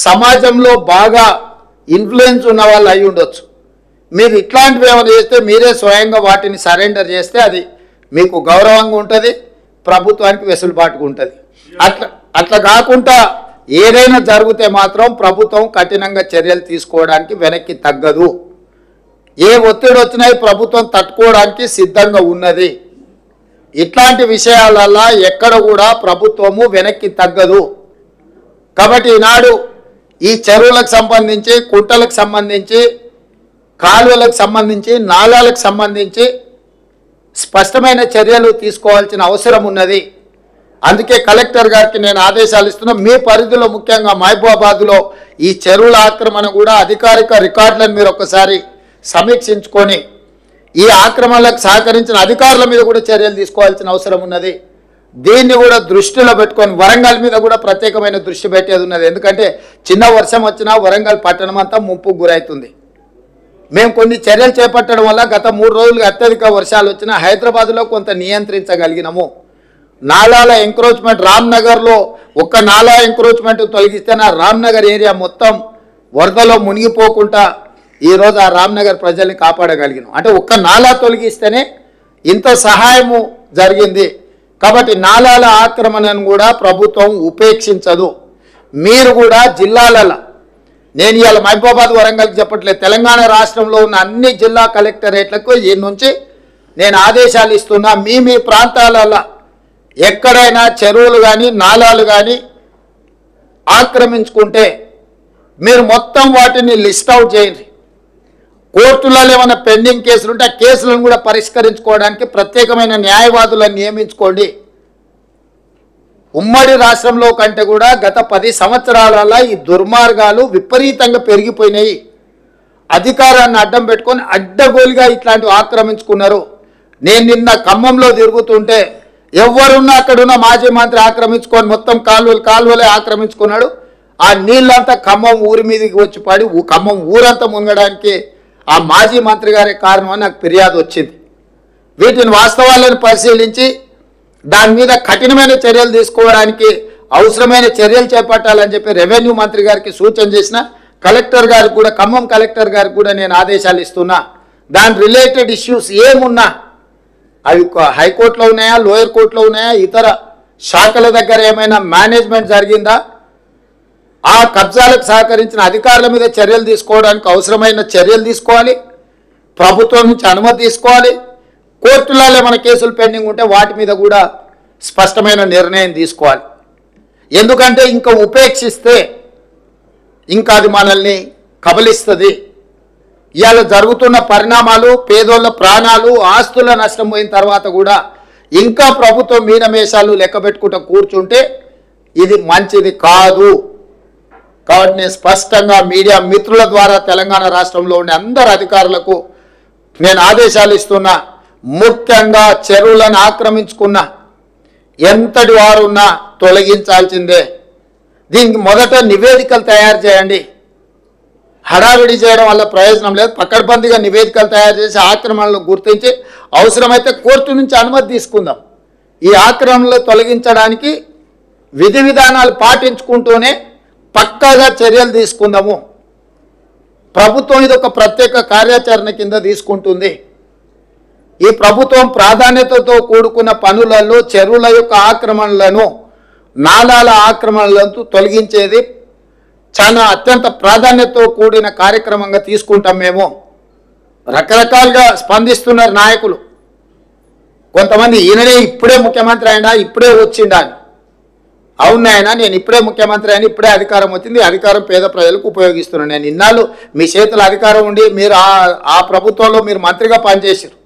సమాజంలో బాగా ఇన్ఫ్లుయెన్స్ ఉన్న వాళ్ళు అయి ఉండొచ్చు. మీరు ఇట్లాంటివి ఏమైనా చేస్తే మీరే స్వయంగా వాటిని సరెండర్ చేస్తే అది మీకు గౌరవంగా ఉంటుంది, ప్రభుత్వానికి వెసులుబాటుగా ఉంటుంది. అట్లా కాకుండా ఏదైనా జరిగితే మాత్రం ప్రభుత్వం కఠినంగా చర్యలు తీసుకోవడానికి వెనక్కి తగ్గదు. ఏ ఒత్తిడి వచ్చినాయి ప్రభుత్వం తట్టుకోవడానికి సిద్ధంగా ఉన్నది. ఇట్లాంటి విషయాలల్లో ఎక్కడ కూడా ప్రభుత్వము వెనక్కి తగ్గదు. కాబట్టి ఈనాడు ఈ చెరువులకు సంబంధించి, కుంటలకు సంబంధించి, కాలువలకు సంబంధించి, నాలాలకు సంబంధించి స్పష్టమైన చర్యలు తీసుకోవాల్సిన అవసరం ఉన్నది. అందుకే కలెక్టర్ గారికి నేను ఆదేశాలు ఇస్తున్నా. మీ పరిధిలో ముఖ్యంగా మహబూబాబాద్లో ఈ చెరువుల ఆక్రమణ కూడా అధికారిక రికార్డులను మీరు ఒకసారి సమీక్షించుకొని ఈ ఆక్రమణలకు సహకరించిన అధికారుల మీద కూడా చర్యలు తీసుకోవాల్సిన అవసరం ఉన్నది. దీన్ని కూడా దృష్టిలో పెట్టుకొని వరంగల్ మీద కూడా ప్రత్యేకమైన దృష్టి పెట్టేది ఉన్నది. ఎందుకంటే చిన్న వర్షం వచ్చినా వరంగల్ పట్టణం అంతా ముంపుకు గురవుతుంది. మేము కొన్ని చర్యలు చేపట్టడం వల్ల గత 3 రోజులుగా అత్యధిక వర్షాలు వచ్చినా హైదరాబాద్లో కొంత నియంత్రించగలిగినాము. నాలాల ఎంక్రోచ్మెంట్ రామ్నగర్లో ఒక్క నాలా ఎంక్రోచ్మెంట్ తొలగిస్తే నా రామ్నగర్ ఏరియా మొత్తం వరదలో మునిగిపోకుండా ఈరోజు ఆ రామ్నగర్ ప్రజల్ని కాపాడగలిగినాం. అంటే ఒక్క నాలా తొలగిస్తేనే ఇంత సహాయము జరిగింది. కాబట్టి నాలాల ఆక్రమణను కూడా ప్రభుత్వం ఉపేక్షించదు. మీరు కూడా జిల్లాలలో, నేను ఇవాళ మహబూబాబాద్ వరంగల్కి చెప్పట్లేదు, తెలంగాణ రాష్ట్రంలో ఉన్న అన్ని జిల్లా కలెక్టరేట్లకు ఈ నుంచి నేను ఆదేశాలు ఇస్తున్నా. మీ ప్రాంతాలలో ఎక్కడైనా చెరువులు కానీ నాలాలు కానీ ఆక్రమించుకుంటే మీరు మొత్తం వాటిని లిస్ట్ అవుట్ చేయండి. కోర్టులలో ఏమైనా పెండింగ్ కేసులు ఉంటే ఆ కేసులను కూడా పరిష్కరించుకోవడానికి ప్రత్యేకమైన న్యాయవాదులను నియమించుకోండి. ఉమ్మడి రాష్ట్రంలో కంటే కూడా గత 10 సంవత్సరాలలో ఈ దుర్మార్గాలు విపరీతంగా పెరిగిపోయినాయి. అధికారాన్ని అడ్డం పెట్టుకొని అడ్డగోలుగా ఇట్లాంటివి ఆక్రమించుకున్నారు. నేను నిన్న ఖమ్మంలో తిరుగుతుంటే ఎవరున్నా అక్కడున్న మాజీ మంత్రి ఆక్రమించుకొని మొత్తం కాలువలే ఆక్రమించుకున్నాడు. ఆ నీళ్ళంతా ఖమ్మం ఊరి మీదకి వచ్చి పడి ఖమ్మం ఊరంతా మునగడానికి ఆ మాజీ మంత్రి గారే కారణం అని నాకు ఫిర్యాదు వచ్చింది. వీటిని వాస్తవాలను పరిశీలించి దాని మీద కఠినమైన చర్యలు తీసుకోవడానికి అవసరమైన చర్యలు చేపట్టాలని చెప్పి రెవెన్యూ మంత్రి గారికి సూచన చేసిన. కలెక్టర్ గారికి కూడా, ఖమ్మం కలెక్టర్ గారికి కూడా నేను ఆదేశాలు ఇస్తున్నా. దాని రిలేటెడ్ ఇష్యూస్ ఏమున్నా అవి హైకోర్టులో ఉన్నాయా, లోయర్ కోర్టులో ఉన్నాయా, ఇతర శాఖల దగ్గర ఏమైనా మేనేజ్మెంట్ జరిగిందా, ఆ కబ్జాలకు సహకరించిన అధికారుల మీద చర్యలు తీసుకోవడానికి అవసరమైన చర్యలు తీసుకోవాలి. ప్రభుత్వం నుంచి అనుమతి తీసుకోవాలి. కోర్టులలో ఏమైనా కేసులు పెండింగ్ ఉంటే వాటి మీద కూడా స్పష్టమైన నిర్ణయం తీసుకోవాలి. ఎందుకంటే ఇంకా ఉపేక్షిస్తే ఇంకా అది మనల్ని కబలిస్తుంది. ఇవాళ జరుగుతున్న పరిణామాలు, పేదోళ్ళ ప్రాణాలు, ఆస్తుల నష్టం పోయిన తర్వాత కూడా ఇంకా ప్రభుత్వం మీనమేషాలు లెక్క పెట్టుకుంటూ కూర్చుంటే ఇది మంచిది కాదు. కాబట్టి నేను స్పష్టంగా మీడియా మిత్రుల ద్వారా తెలంగాణ రాష్ట్రంలో ఉండే అందరు అధికారులకు నేను ఆదేశాలు ఇస్తున్నా. ముఖ్యంగా చెరువులను ఆక్రమించుకున్న ఎంతటి వారున్నా తొలగించాల్సిందే. దీనికి మొదట నివేదికలు తయారు చేయండి. హడావిడి చేయడం వల్ల ప్రయోజనం లేదు. పకడ్బందీగా నివేదికలు తయారు చేసి ఆక్రమణలు గుర్తించి అవసరమైతే కోర్టు నుంచి అనుమతి తీసుకుందాం. ఈ ఆక్రమణలు తొలగించడానికి విధి విధానాలు పాటించుకుంటూనే పక్కాగా చర్యలు తీసుకుందాము. ప్రభుత్వం ఇది ఒక ప్రత్యేక కార్యాచరణ కింద తీసుకుంటుంది. ఈ ప్రభుత్వం ప్రాధాన్యతతో కూడుకున్న పనులలో చెరువుల యొక్క ఆక్రమణలను, నాలాల ఆక్రమణలను తొలగించేది చాలా అత్యంత ప్రాధాన్యతతో కూడిన కార్యక్రమంగా తీసుకుంటాం. మేము రకరకాలుగా స్పందిస్తున్నారు నాయకులు. కొంతమంది ఈయననే ఇప్పుడే ముఖ్యమంత్రి అయినా, ఇప్పుడే వచ్చిండా అని. అవునాయన, నేను ఇప్పుడే ముఖ్యమంత్రి అయినా, ఇప్పుడే అధికారం వచ్చింది, అధికారం పేద ప్రజలకు ఉపయోగిస్తున్నాను. నేను ఇన్నాళ్ళు మీ చేతుల అధికారం ఉండి మీరు ఆ ప్రభుత్వంలో మీరు మంత్రిగా పనిచేశారు.